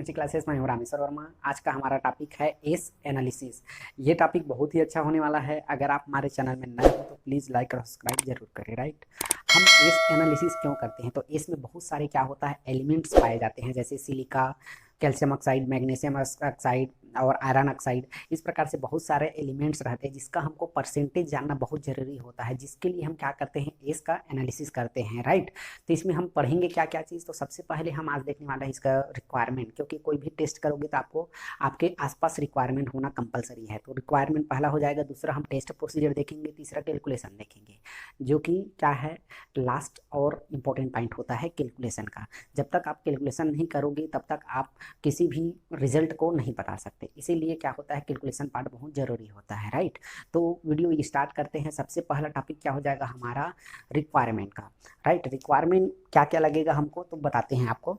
Chemistry classes. मैं हूं रामेश्वर वर्मा। आज का हमारा टॉपिक है एस एनालिसिस। ये टॉपिक बहुत ही अच्छा होने वाला है। अगर आप हमारे चैनल में नए हो तो प्लीज़ लाइक और सब्सक्राइब जरूर करें। राइट, हम एस एनालिसिस क्यों करते हैं? तो एस में बहुत सारे क्या होता है, एलिमेंट्स पाए जाते हैं, जैसे silica, calcium oxide, magnesium oxide और आयरन ऑक्साइड। इस प्रकार से बहुत सारे एलिमेंट्स रहते हैं जिसका हमको परसेंटेज जानना बहुत ज़रूरी होता है, जिसके लिए हम क्या करते हैं, एस का एनालिसिस करते हैं। राइट, तो इसमें हम पढ़ेंगे क्या क्या चीज़। तो सबसे पहले हम आज देखने वाला है इसका रिक्वायरमेंट, क्योंकि कोई भी टेस्ट करोगे तो आपको आपके आसपास रिक्वायरमेंट होना कंपलसरी है। तो रिक्वायरमेंट पहला हो जाएगा, दूसरा हम टेस्ट प्रोसीजर देखेंगे, तीसरा कैलकुलेशन देखेंगे, जो कि क्या है, लास्ट और इम्पोर्टेंट पॉइंट होता है कैलकुलेशन का। जब तक आप कैलकुलेशन नहीं करोगे तब तक आप किसी भी रिजल्ट को नहीं बता सकते, इसीलिए क्या होता है, कैलकुलेशन पार्ट बहुत ज़रूरी होता है। राइट, तो वीडियो स्टार्ट करते हैं। सबसे पहला टॉपिक क्या हो जाएगा हमारा, रिक्वायरमेंट का। राइट, रिक्वायरमेंट क्या क्या लगेगा हमको, तो बताते हैं आपको।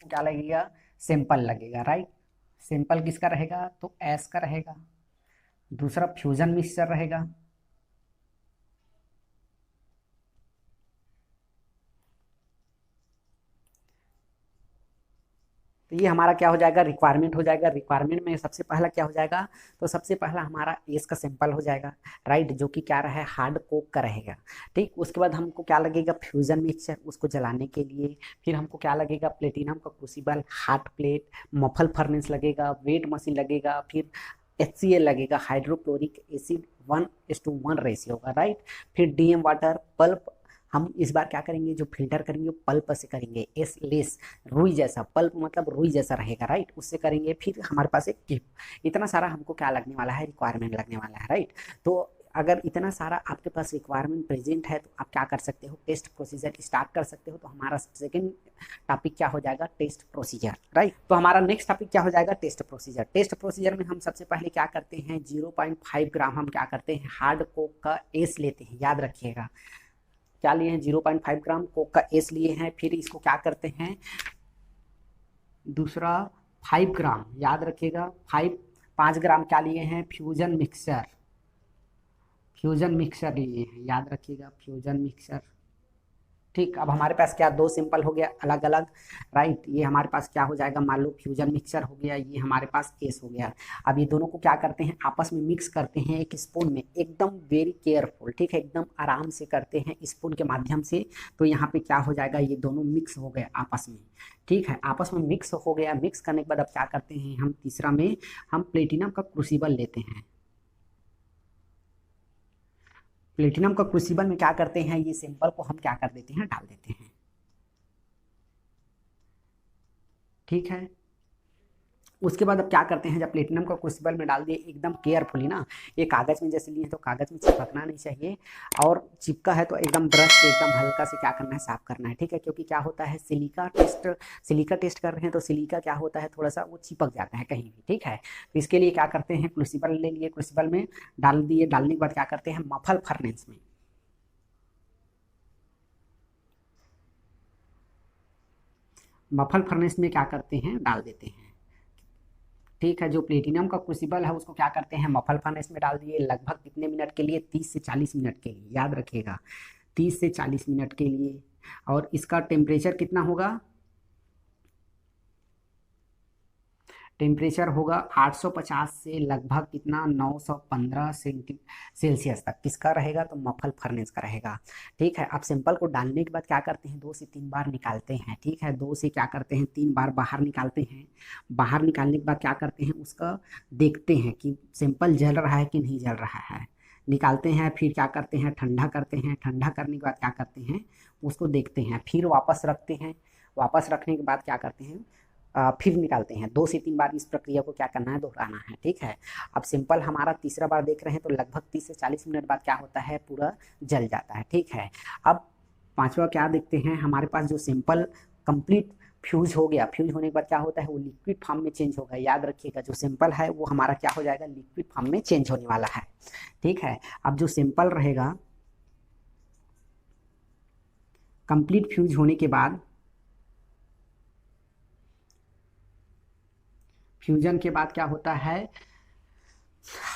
क्या लगेगा, सिंपल लगेगा। राइट, सिंपल किसका रहेगा, तो एस का रहेगा। दूसरा फ्यूजन मिक्सचर रहेगा। तो ये हमारा क्या हो जाएगा, रिक्वायरमेंट हो जाएगा। रिक्वायरमेंट में सबसे पहला क्या हो जाएगा, तो सबसे पहला हमारा एस का सिंपल हो जाएगा। राइट, जो कि क्या रहा है, हार्ड कोक का रहेगा। ठीक, उसके बाद हमको क्या लगेगा, फ्यूजन मिक्सचर, उसको जलाने के लिए। फिर हमको क्या लगेगा, प्लेटिनम का crucible, hard plate, muffle furnace लगेगा, वेट मशीन लगेगा, फिर HCl लगेगा, हाइड्रोक्लोरिक एसिड 1:1 रेशियो का। राइट, फिर DM वाटर, पल्प। हम इस बार क्या करेंगे, जो फिल्टर करेंगे पल्प से करेंगे, एस लेस, रुई जैसा। पल्प मतलब रुई जैसा रहेगा। राइट, उससे करेंगे। फिर हमारे पास एक टिप। इतना सारा हमको क्या लगने वाला है, रिक्वायरमेंट लगने वाला है। राइट, तो अगर इतना सारा आपके पास रिक्वायरमेंट प्रेजेंट है तो आप क्या कर सकते हो, टेस्ट प्रोसीजर स्टार्ट कर सकते हो। तो हमारा सेकंड टॉपिक क्या हो जाएगा, टेस्ट प्रोसीजर। राइट, तो हमारा नेक्स्ट टॉपिक क्या हो जाएगा, टेस्ट प्रोसीजर। टेस्ट प्रोसीजर में हम सबसे पहले क्या करते हैं, 0.5 ग्राम हम क्या करते हैं, हार्ड कोक का एस लेते हैं। याद रखिएगा, क्या लिए हैं, 0.5 ग्राम कोक का एस लिए हैं। फिर इसको क्या करते हैं, दूसरा 5 ग्राम, याद रखिएगा, 5 ग्राम क्या लिए हैं, फ्यूजन मिक्सचर। फ्यूजन मिक्सचर लिए हैं, याद रखिएगा, फ्यूजन मिक्सचर। ठीक, अब हमारे पास क्या, दो सिंपल हो गया अलग अलग। राइट, ये हमारे पास क्या हो जाएगा, मान लो फ्यूजन मिक्सचर हो गया, ये हमारे पास एस हो गया। अब ये दोनों को क्या करते हैं, आपस में मिक्स करते हैं एक स्पून में, एकदम वेरी केयरफुल। ठीक है, एकदम आराम से करते हैं स्पून के माध्यम से। तो यहाँ पे क्या हो जाएगा, ये दोनों मिक्स हो गए आपस में। ठीक है, आपस में मिक्स हो गया। मिक्स करने के बाद अब क्या करते हैं, हम तीसरा में हम प्लेटिनम का क्रूसिबल लेते हैं। प्लेटिनम का क्रूसिबल में क्या करते हैं, ये सिंपल को हम क्या कर देते हैं, डाल देते हैं। ठीक है, उसके बाद अब क्या करते हैं, जब प्लेटिनम को क्रूसिबल में डाल दिए, एकदम केयरफुली ना, ये कागज में जैसे लिए तो कागज में चिपकना नहीं चाहिए, और चिपका है तो एकदम ब्रश से एकदम हल्का से क्या करना है, साफ करना है। ठीक है, क्योंकि क्या होता है, सिलिका टेस्ट कर रहे हैं तो सिलिका क्या होता है, थोड़ा सा वो चिपक जाता है कहीं भी। ठीक है, तो इसके लिए क्या करते हैं, क्रूसिबल ले लिए, क्रूसिबल में डाल दिए। डालने के बाद क्या करते हैं, मफल फर्नेस में, मफल फर्नेस में क्या करते हैं, डाल देते हैं। ठीक है, जो प्लेटिनम का क्रूसिबल है उसको क्या करते हैं, मफल फर्नेस में डाल दिए। लगभग कितने मिनट के लिए, 30 से 40 मिनट के लिए, याद रखिएगा, 30 से 40 मिनट के लिए। और इसका टेम्परेचर कितना होगा, टेम्परेचर होगा 850 से लगभग कितना, 915 सेल्सियस तक। किसका रहेगा, तो मफल फर्नेस का रहेगा। ठीक है, अब सिंपल को डालने के बाद क्या करते हैं, 2 से 3 बार निकालते हैं। ठीक है, 2 से क्या करते हैं, 3 बार बाहर निकालते हैं। बाहर निकालने के बाद क्या करते हैं, उसका देखते हैं कि सिंपल जल रहा है कि नहीं जल रहा है। निकालते हैं, फिर क्या करते हैं, ठंडा करते हैं। ठंडा करने के बाद क्या करते हैं, उसको देखते हैं, फिर वापस रखते हैं। वापस रखने के बाद क्या करते हैं, फिर निकालते हैं। 2 से 3 बार इस प्रक्रिया को क्या करना है, दोहराना है। ठीक है, अब सिंपल हमारा तीसरा बार देख रहे हैं तो लगभग 30 से 40 मिनट बाद क्या होता है, पूरा जल जाता है। ठीक है, अब पांचवा क्या देखते हैं, हमारे पास जो सिंपल कंप्लीट फ्यूज हो गया। फ्यूज होने के बाद क्या होता है, वो लिक्विड फॉर्म में चेंज होगा। याद रखिएगा, जो सिंपल है वो हमारा क्या हो जाएगा, लिक्विड फॉर्म में चेंज होने वाला है। ठीक है, अब जो सिंपल रहेगा, कंप्लीट फ्यूज होने के बाद, फ्यूजन के बाद क्या होता है,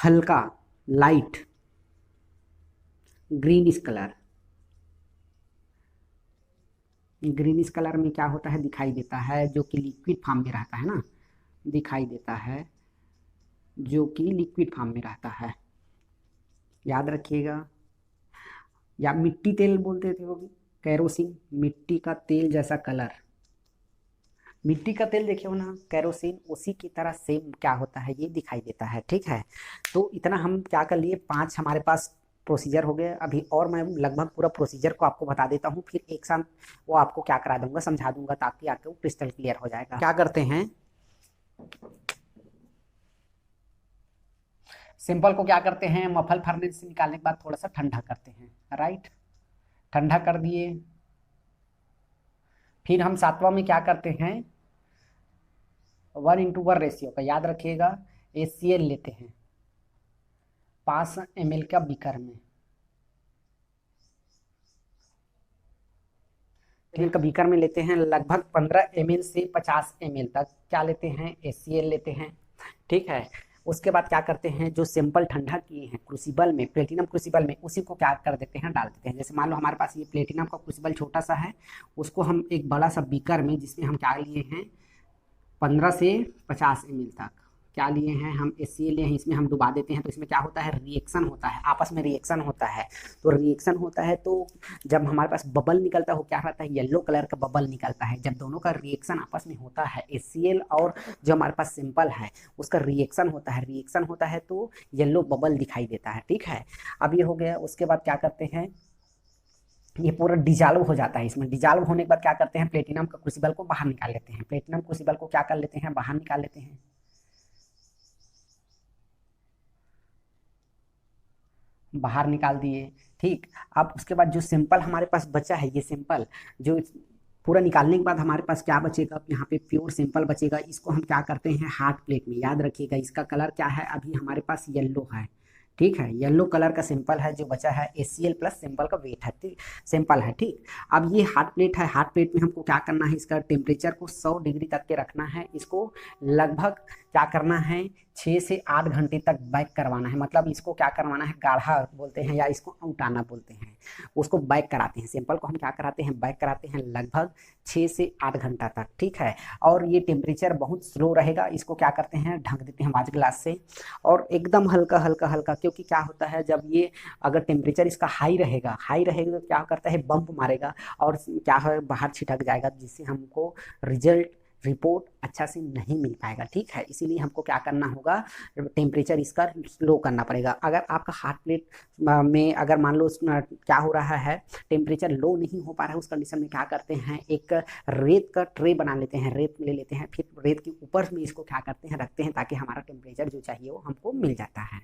हल्का light greenish colour, greenish colour में क्या होता है, दिखाई देता है, जो कि लिक्विड फॉर्म में रहता है ना, दिखाई देता है, जो कि लिक्विड फॉर्म में रहता है, याद रखिएगा। या मिट्टी तेल बोलते थे वो, कैरोसिन, मिट्टी का तेल जैसा कलर, मिट्टी का तेल देखे हो ना, कैरोसिन, उसी की तरह सेम क्या होता है, ये दिखाई देता है। ठीक है, तो इतना हम क्या कर लिए, 5 हमारे पास प्रोसीजर हो गए। अभी और मैं लगभग पूरा प्रोसीजर को आपको बता देता हूँ, फिर एक साथ वो आपको क्या करा दूंगा, समझा दूंगा, ताकि आपको क्रिस्टल क्लियर हो जाएगा। क्या करते हैं, सिंपल को क्या करते हैं, मफल फर्नेस से निकालने के बाद थोड़ा सा ठंडा करते हैं, राइट, ठंडा कर दिए। फिर हम सातवां में क्या करते हैं, 1:1 रेशियो का, याद रखिएगा, HCl लेते हैं 5 ml का बीकर में, ml का बीकर में लेते हैं, लगभग 15 ml से 50 ml तक क्या लेते हैं, HCl लेते हैं। ठीक है, उसके बाद क्या करते हैं, जो सैंपल ठंडा किए हैं क्रूसिबल में, प्लेटिनम क्रूसिबल में, उसी को क्या कर देते हैं, डाल देते हैं। जैसे मान लो हमारे पास ये प्लेटिनम का क्रूसिबल छोटा सा है, उसको हम एक बड़ा सा बीकर में, जिसमें हम क्या लिए हैं, 15 से 50 ml तक क्या लिए हैं हम, HCl लिए हैं, इसमें हम डुबा देते हैं। तो इसमें क्या होता है, रिएक्शन होता है, आपस में रिएक्शन होता है। तो रिएक्शन होता है, तो जब हमारे पास बबल निकलता है, वो क्या रहता है, येलो कलर का बबल निकलता है। जब दोनों का रिएक्शन आपस में होता है, HCl और जो हमारे पास सिंपल है उसका रिएक्शन होता है, रिएक्शन होता है तो येलो बबल दिखाई देता है। ठीक है, अब ये हो गया। उसके बाद क्या करते हैं, ये पूरा डिजॉल्व हो जाता है। इसमें डिजॉल्व होने के बाद क्या करते हैं, प्लेटिनम का क्रूसिबल को बाहर निकाल लेते हैं, प्लेटिनम क्रूसिबल को क्या कर लेते हैं, बाहर निकाल लेते हैं। बाहर निकाल दिए। ठीक, अब उसके बाद जो सिंपल हमारे पास बचा है, ये सिंपल जो पूरा निकालने के बाद हमारे पास क्या बचेगा, यहाँ पे प्योर सिंपल बचेगा। इसको हम क्या करते हैं, हार्ड प्लेट में, याद रखिएगा, इसका कलर क्या है, अभी हमारे पास येलो है। ठीक है, येलो कलर का सिंपल है, जो बचा है HCl प्लस सिंपल का वेट है, ठीक, सिंपल है। ठीक, अब ये हार्ड प्लेट है, हार्ड प्लेट में हमको क्या करना है, इसका टेम्परेचर को 100 डिग्री तक के रखना है। इसको लगभग क्या करना है, 6 से 8 घंटे तक बैक करवाना है। मतलब इसको क्या करवाना है, गाढ़ा बोलते हैं या इसको उटाना बोलते हैं, उसको बैक कराते हैं। सिंपल को हम क्या कराते हैं, बैक कराते हैं लगभग 6 से 8 घंटा तक। ठीक है, और ये टेम्परेचर बहुत स्लो रहेगा। इसको क्या करते हैं, ढक देते हैं वाच ग्लास से, और एकदम हल्का हल्का हल्का, क्योंकि क्या होता है, जब ये अगर टेम्परेचर इसका हाई रहेगा, हाई रहेगा तो क्या करता है, बम्प मारेगा और क्या है, बाहर छिटक जाएगा, जिससे हमको रिजल्ट रिपोर्ट अच्छा से नहीं मिल पाएगा। ठीक है, इसीलिए हमको क्या करना होगा, टेम्परेचर इसका स्लो करना पड़ेगा। अगर आपका हार्ड प्लेट में अगर मान लो क्या हो रहा है, टेम्परेचर लो नहीं हो पा रहा है, उस कंडीशन में क्या करते हैं, एक रेत का ट्रे बना लेते हैं, रेत ले लेते हैं, फिर रेत के ऊपर में इसको क्या करते हैं, रखते हैं, ताकि हमारा टेम्परेचर जो चाहिए वो हमको मिल जाता है।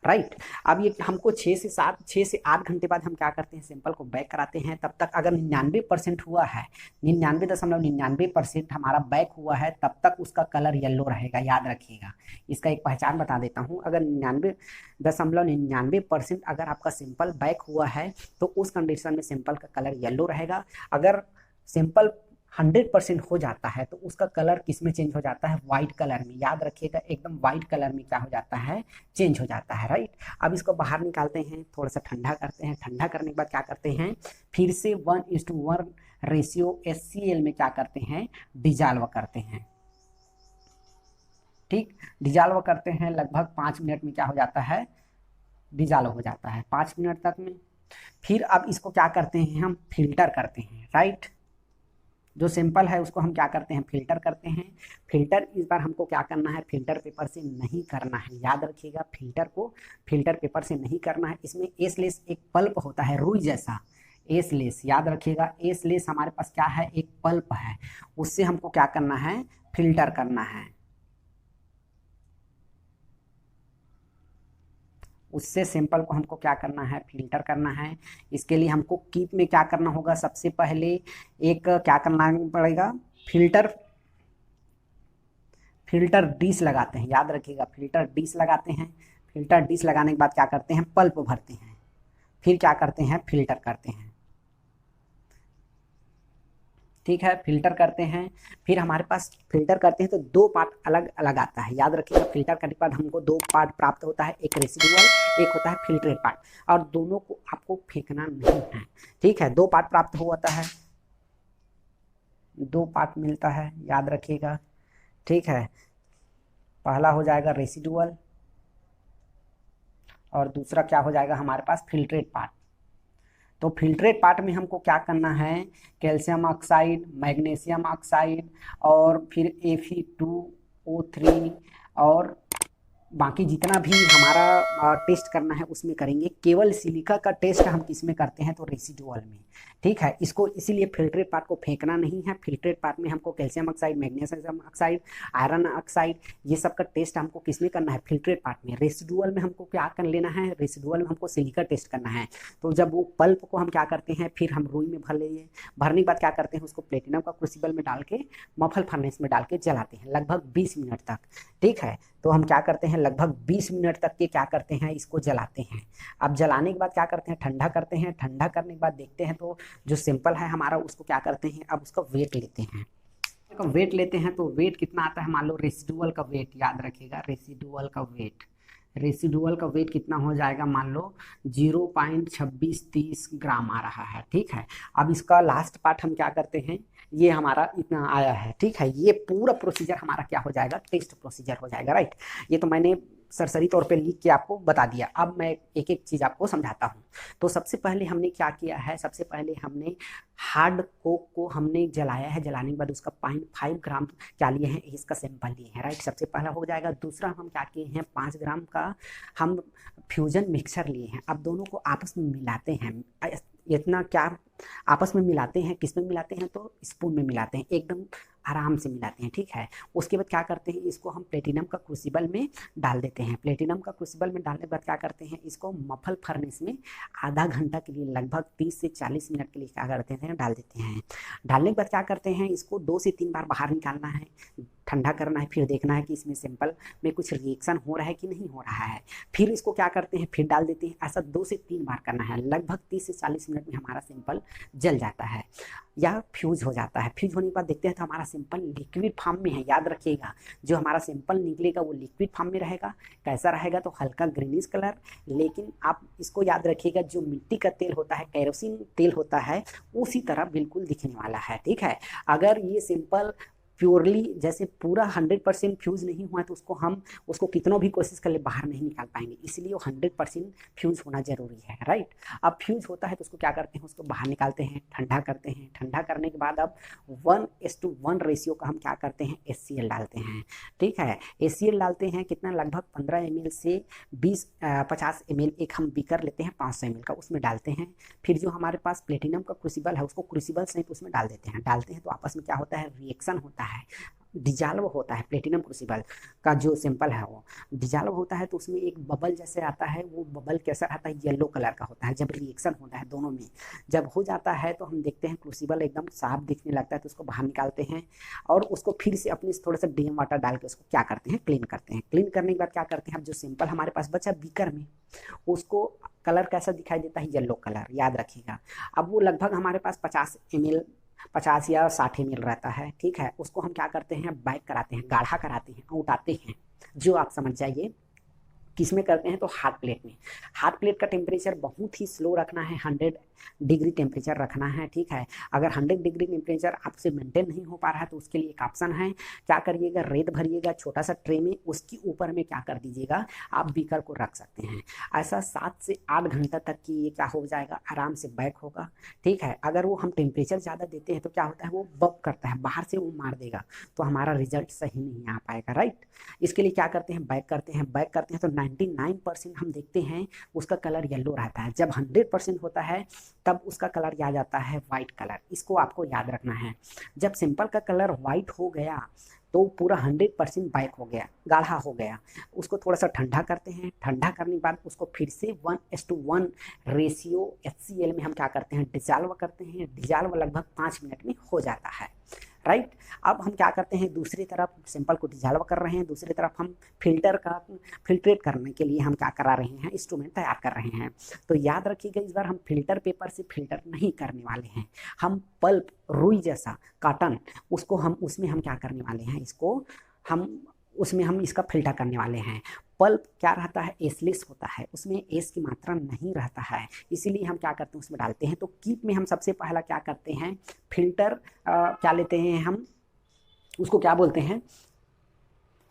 राइट, अब ये हमको 6 से 8 घंटे बाद हम क्या करते हैं, सैंपल को बैक कराते हैं। तब तक अगर 99% हुआ है, 99.99% हमारा बैक हुआ है, तब तक उसका कलर येलो रहेगा, याद रखिएगा। इसका एक पहचान बता देता हूँ, अगर 99.99% अगर आपका सैंपल बैक हुआ है, तो उस कंडीशन में सैंपल का कलर येलो रहेगा। अगर सैंपल 100% हो जाता है, तो उसका कलर किस में चेंज हो जाता है, व्हाइट कलर में, याद रखिएगा, एकदम व्हाइट कलर में क्या हो जाता है, चेंज हो जाता है। राइट, अब इसको बाहर निकालते हैं, थोड़ा सा ठंडा करते हैं। ठंडा करने के बाद क्या करते हैं, फिर से 1:1 रेशियो HCl में क्या करते हैं, डिजॉल्व करते हैं। ठीक, डिजॉल्व करते हैं, लगभग 5 मिनट में क्या हो जाता है, डिजॉल्व हो जाता है 5 मिनट तक में। फिर अब इसको क्या करते हैं, हम फिल्टर करते हैं। राइट, जो सिंपल है उसको हम क्या करते हैं, फिल्टर करते हैं। फिल्टर इस बार हमको क्या करना है, फिल्टर पेपर से नहीं करना है, याद रखिएगा, फिल्टर को फिल्टर पेपर से नहीं करना है। इसमें एसलेस एक पल्प होता है, रुई जैसा, एसलेस, याद रखिएगा, एसलेस हमारे पास क्या है, एक पल्प है, उससे हमको क्या करना है, फिल्टर करना है। उससे सैंपल को हमको क्या करना है, फिल्टर करना है। इसके लिए हमको कीप में क्या करना होगा, सबसे पहले एक क्या करना पड़ेगा, फिल्टर फिल्टर डिश लगाते हैं, याद रखिएगा, फिल्टर डिश लगाते हैं। फिल्टर डिश लगाने के बाद क्या करते हैं, पल्प भरते हैं, फिर क्या करते हैं, फिल्टर करते हैं। ठीक है, फिल्टर करते हैं। फिर हमारे पास फिल्टर करते हैं तो 2 पार्ट अलग अलग आता है, याद रखिएगा, फिल्टर करने के बाद हमको 2 पार्ट प्राप्त होता है, एक रेसिडुअल, एक होता है फिल्ट्रेट पार्ट, और दोनों को आपको फेंकना नहीं है। ठीक है, 2 पार्ट प्राप्त होता है। दो पार्ट मिलता है, याद रखिएगा, ठीक है। पहला हो जाएगा रेसिडुअल और दूसरा क्या हो जाएगा हमारे पास फिल्ट्रेट पार्ट। तो फिल्ट्रेट पार्ट में हमको क्या करना है, कैल्शियम ऑक्साइड, मैग्नीशियम ऑक्साइड और फिर Fe2O3 और बाकी जितना भी हमारा टेस्ट करना है उसमें करेंगे। केवल सिलिका का टेस्ट हम किस में करते हैं, तो रेसिडुअल में, ठीक है। इसको इसीलिए फिल्ट्रेट पार्ट को फेंकना नहीं है। फिल्ट्रेट पार्ट में हमको calcium oxide, magnesium oxide, iron oxide, ये सब का टेस्ट हमको किस में करना है, फिल्ट्रेट पार्ट में। रेसिडुअल में हमको क्या कर लेना है, रेसिडुअल में हमको सिलिका टेस्ट करना है। तो जब वो पल्प को हम क्या करते हैं, फिर हम रुई में भर लेंगे। भरने के बाद क्या करते हैं, उसको प्लेटिनम का क्रूसिबल में डाल के मफल फर्नेस में डाल के जलाते हैं लगभग 20 मिनट तक, ठीक है। तो हम क्या करते हैं, लगभग 20 मिनट तक के क्या करते हैं, इसको जलाते हैं। अब जलाने के बाद क्या करते हैं, ठंडा करते हैं। ठंडा करने के बाद देखते हैं तो जो सैंपल है हमारा उसको क्या करते हैं, अब उसका वेट लेते हैं। वेट लेते हैं तो वेट कितना आता है, मान लो रेसिडुअल का वेट, याद रखिएगा रेसिडुअल का वेट, रेसिडुअल का वेट कितना हो जाएगा, मान लो 0.2630 ग्राम आ रहा है, ठीक है। अब इसका लास्ट पार्ट हम क्या करते हैं, ये हमारा इतना आया है, ठीक है। ये पूरा प्रोसीजर हमारा क्या हो जाएगा, टेस्ट प्रोसीजर हो जाएगा, राइट। ये तो मैंने सरसरी तौर पे लिख के आपको बता दिया। अब मैं एक एक चीज़ आपको समझाता हूँ। तो सबसे पहले हमने क्या किया है, सबसे पहले हमने हार्ड कोक को हमने जलाया है। जलाने के बाद उसका 0.5 ग्राम क्या लिए हैं, इसका सैंपल लिए हैं, राइट। सबसे पहला हो जाएगा। दूसरा हम क्या किए हैं, 5 ग्राम का हम फ्यूजन मिक्सर लिए हैं। अब दोनों को आपस में मिलाते हैं। इतना क्या आपस में मिलाते हैं, किस में मिलाते हैं, तो स्पून में मिलाते हैं, एकदम आराम से मिलाते हैं, ठीक है। उसके बाद क्या करते हैं, इसको हम प्लेटिनम का क्रूसिबल में डाल देते हैं। प्लेटिनम का क्रूसिबल में डालने के बाद क्या करते हैं, इसको मफल फर्नेस में आधा घंटा के लिए, लगभग 30 से 40 मिनट के लिए क्या करते हैं, डाल देते हैं। डालने के बाद क्या करते हैं, इसको 2 से 3 बार बाहर निकालना है, ठंडा करना है, फिर देखना है कि इसमें सैंपल में कुछ रिएक्शन हो रहा है कि नहीं हो रहा है। फिर इसको क्या करते हैं, फिर डाल देते हैं। ऐसा 2 से 3 बार करना है। लगभग 30 से 40 मिनट में हमारा सैंपल जल जाता है या फ्यूज हो जाता है। फ्यूज होने के बाद देखते हैं तो हमारा सैंपल लिक्विड फॉर्म में है। याद रखिएगा, जो हमारा सैंपल निकलेगा वो लिक्विड फॉर्म में रहेगा। कैसा रहेगा, तो हल्का ग्रीनिश कलर। लेकिन आप इसको याद रखिएगा, जो मिट्टी का तेल होता है, केरोसिन तेल होता है, उसी तरह बिल्कुल दिखने वाला है, ठीक है। अगर ये सैंपल प्योरली जैसे पूरा 100% फ्यूज नहीं हुआ है तो उसको कितना भी कोशिश कर ले बाहर नहीं निकाल पाएंगे। इसलिए वो 100% फ्यूज होना जरूरी है, राइट। अब फ्यूज होता है तो उसको क्या करते हैं, उसको बाहर निकालते हैं, ठंडा करते हैं। ठंडा करने के बाद अब 1:1 रेशियो का हम क्या करते हैं, HCl डालते हैं, ठीक है। HCl डालते हैं कितना, लगभग 15 ml से 50 ml एक हम बीकर लेते हैं 500 ml का, उसमें डालते हैं। फिर जो हमारे पास प्लेटिनम का क्रूसिबल है उसको क्रूसिबल सहित उसमें डाल देते हैं। डालते हैं तो आपस में क्या होता है, रिएक्शन होता है, डिजॉल्व होता है। प्लेटिनम क्रूसिबल का जो सैंपल है वो डिजॉल्व होता है तो उसमें एक बबल जैसे आता है। वो बबल कैसा आता है, येलो कलर का होता है। जब रिएक्शन होता है दोनों में, जब हो जाता है तो हम देखते हैं क्रूसिबल एकदम साफ दिखने लगता है, तो उसको बाहर निकालते हैं और उसको फिर से अपने थोड़ा सा डीएम वाटर डाल के उसको क्या करते हैं, क्लीन करते हैं। क्लीन करने के बाद क्या करते हैं, अब जो सैंपल हमारे पास बचा बीकर में, उसको कलर कैसा दिखाई देता है, येलो कलर, याद रखिएगा। अब वो लगभग हमारे पास 50 या 60 ml रहता है, ठीक है। उसको हम क्या करते हैं, बैक कराते हैं, गाढ़ा कराते हैं, उठाते हैं, जो आप समझ जाइए। किस में करते हैं, तो हार्ड प्लेट में। हार्ड प्लेट का टेम्परेचर बहुत ही स्लो रखना है, 100 डिग्री टेम्परेचर रखना है, ठीक है। अगर 100 डिग्री टेम्परेचर आपसे मेंटेन नहीं हो पा रहा है तो उसके लिए एक ऑप्शन है, क्या करिएगा, रेत भरिएगा छोटा सा ट्रे में, उसके ऊपर में क्या कर दीजिएगा, आप बीकर को रख सकते हैं। ऐसा 7 से 8 घंटा तक की ये क्या हो जाएगा, आराम से बैक होगा, ठीक है। अगर वो हम टेम्परेचर ज़्यादा देते हैं तो क्या होता है, वो बब करता है, बाहर से वो मार देगा, तो हमारा रिजल्ट सही नहीं आ पाएगा, राइट। इसके लिए क्या करते हैं, बैक करते हैं। बैक करते हैं तो 99% हम देखते हैं उसका कलर येलो रहता है। जब 100% होता है तब उसका कलर आ जाता है वाइट कलर। इसको आपको याद रखना है। जब सिंपल का कलर वाइट हो गया तो पूरा 100% बैक हो गया, गाढ़ा हो गया। उसको थोड़ा सा ठंडा करते हैं। ठंडा करने के बाद उसको फिर से 1:1 रेशियो HCl में हम क्या करते हैं, डिजॉल्व करते हैं। डिजॉल्व लगभग 5 मिनट में हो जाता है, राइट। अब हम क्या करते हैं, दूसरी तरफ सैंपल को डिजॉल्व कर रहे हैं, दूसरी तरफ हम फिल्ट्रेट करने के लिए हम क्या करा रहे हैं, इंस्ट्रूमेंट तैयार कर रहे हैं। तो याद रखिएगा, इस बार हम फिल्टर पेपर से फिल्टर नहीं करने वाले हैं। हम पल्प, रुई जैसा कॉटन, उसमें हम क्या करने वाले हैं, इसका फिल्टर करने वाले हैं। पल्प क्या रहता है, एसलेस होता है, उसमें एस की मात्रा नहीं रहता है, इसीलिए हम क्या करते हैं उसमें डालते हैं। तो कीप में हम सबसे पहला क्या करते हैं, फिल्टर क्या लेते हैं हम, उसको क्या बोलते हैं,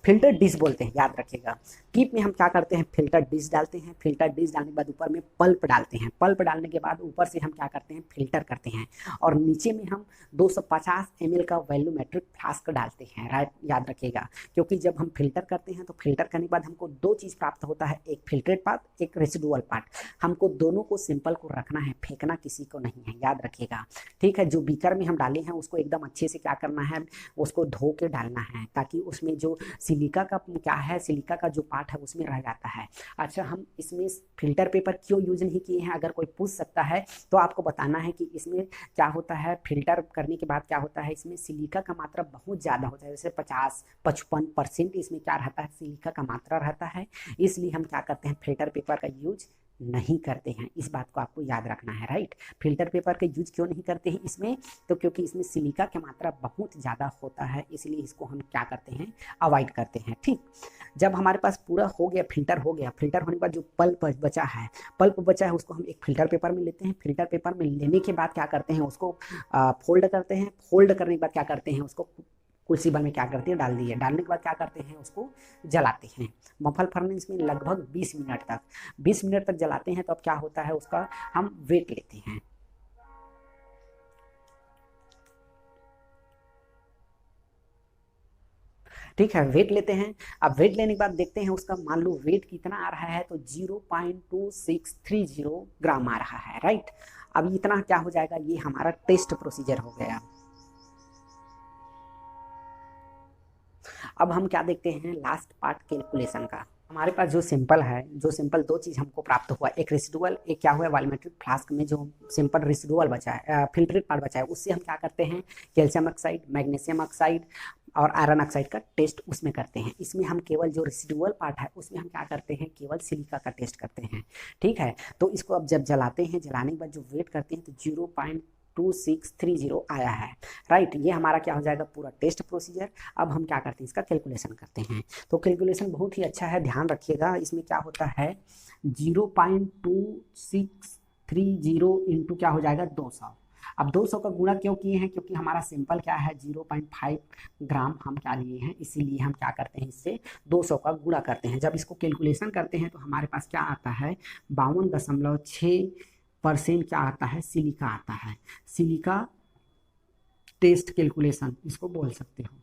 फिल्टर डिश बोलते हैं, याद रखिएगा। कीप में हम क्या करते हैं, फिल्टर डिश डालते हैं, फिल्टर डिश डालने के बाद ऊपर में पल्प डालते हैं, पल्प डालने के बाद ऊपर से हम क्या करते हैं, फिल्टर करते हैं, और नीचे में हम 250 ml का वॉल्यूमेट्रिक फ्लास्क डालते हैं, राइट, याद रखिएगा। क्योंकि जब हम फिल्टर करते हैं तो फिल्टर करने के बाद हमको दो चीज़ प्राप्त होता है, एक फिल्ट्रेट पार्ट, एक रेसिडुअल पार्ट। हमको दोनों को सिंपल को रखना है, फेंकना किसी को नहीं है, याद रखिएगा, ठीक है। जो बीकर में हम डाले हैं उसको एकदम अच्छे से क्या करना है, उसको धो के डालना है, ताकि उसमें जो सिलिका का क्या है, सिलिका का जो पार्ट है उसमें रह जाता है। अच्छा, हम इसमें फिल्टर पेपर क्यों यूज नहीं किए हैं, अगर कोई पूछ सकता है तो आपको बताना है कि इसमें क्या होता है, फिल्टर करने के बाद क्या होता है, इसमें सिलिका का मात्रा बहुत ज़्यादा होता है, जैसे 50-55% इसमें क्या रहता है, सिलिका का मात्रा रहता है, इसलिए हम क्या करते हैं, फिल्टर पेपर का यूज नहीं करते हैं। इस बात को आपको याद रखना है, राइट। फिल्टर पेपर का यूज क्यों नहीं करते हैं इसमें, तो क्योंकि इसमें सिलिका की मात्रा बहुत ज़्यादा होता है, इसलिए इसको हम क्या करते हैं, अवॉइड करते हैं, ठीक। जब हमारे पास पूरा हो गया, फिल्टर हो गया, फिल्टर होने के बाद जो पल्प बचा है, पल्प बचा है उसको हम एक फिल्टर पेपर में लेते हैं, फिल्टर पेपर में लेने के बाद क्या करते हैं, उसको फोल्ड करते हैं, फोल्ड करने के बाद क्या करते हैं, उसको क्रूसिबल में क्या करते हैं, डाल दिए, डालने के बाद क्या करते हैं, उसको जलाते हैं मफल फर्नेस में लगभग 20 मिनट तक, 20 मिनट तक जलाते हैं। तो अब क्या होता है, उसका हम वेट लेते हैं, ठीक है, वेट लेते हैं। अब वेट लेने के बाद देखते हैं उसका, मान लो वेट कितना आ रहा है, तो 0.2630 ग्राम आ रहा है, राइट। अब इतना क्या हो जाएगा, ये हमारा टेस्ट प्रोसीजर हो गया। अब हम क्या देखते हैं, लास्ट पार्ट कैलकुलेशन का। हमारे पास जो सिंपल है, जो सिंपल दो चीज़ हमको प्राप्त हुआ, एक रेसिडुअल, एक क्या हुआ, वॉल्यूमेट्रिक फ्लास्क में जो सिंपल रेसिडुअल बचा है, फिल्ट्रेट पार्ट बचा है, उससे हम क्या करते हैं, कैल्शियम ऑक्साइड, मैग्नीशियम ऑक्साइड और आयरन ऑक्साइड का टेस्ट उसमें करते हैं। इसमें हम केवल जो रेसिडुअल पार्ट है उसमें हम क्या करते हैं, केवल सिलिका का टेस्ट करते हैं, ठीक है। तो इसको अब जब जलाते हैं, जलाने के बाद जो वेट करते हैं तो 0.2630 आया है, राइट। ये हमारा क्या हो जाएगा, पूरा टेस्ट प्रोसीजर। अब हम क्या करते हैं, इसका कैलकुलेशन करते हैं। तो कैलकुलेशन बहुत ही अच्छा है, ध्यान रखिएगा। इसमें क्या होता है, 0.2630 इंटू क्या हो जाएगा, 200। अब 200 का गुणा क्यों किए हैं, क्योंकि हमारा सिंपल क्या है, 0.5 ग्राम हम क्या लिए हैं, इसीलिए हम क्या करते हैं, इससे 200 का गुणा करते हैं। जब इसको कैलकुलेशन करते हैं तो हमारे पास क्या आता है, 52.6% क्या आता है, सिलिका आता है। सिलिका टेस्ट कैलकुलेशन इसको बोल सकते हो,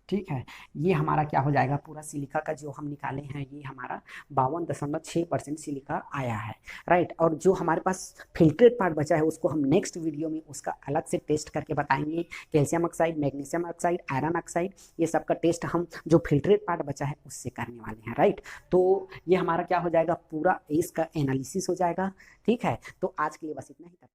ठीक है। ये हमारा क्या हो जाएगा, पूरा सिलिका का जो हम निकाले हैं, ये हमारा 52.6% सिलिका आया है, राइट। और जो हमारे पास फिल्ट्रेट पार्ट बचा है उसको हम नेक्स्ट वीडियो में उसका अलग से टेस्ट करके बताएंगे। Calcium oxide, magnesium oxide, iron oxide, ये सब का टेस्ट हम जो फिल्ट्रेट पार्ट बचा है उससे करने वाले हैं, राइट। तो ये हमारा क्या हो जाएगा, पूरा एस का एनालिसिस हो जाएगा, ठीक है। तो आज के लिए बस इतना ही, तक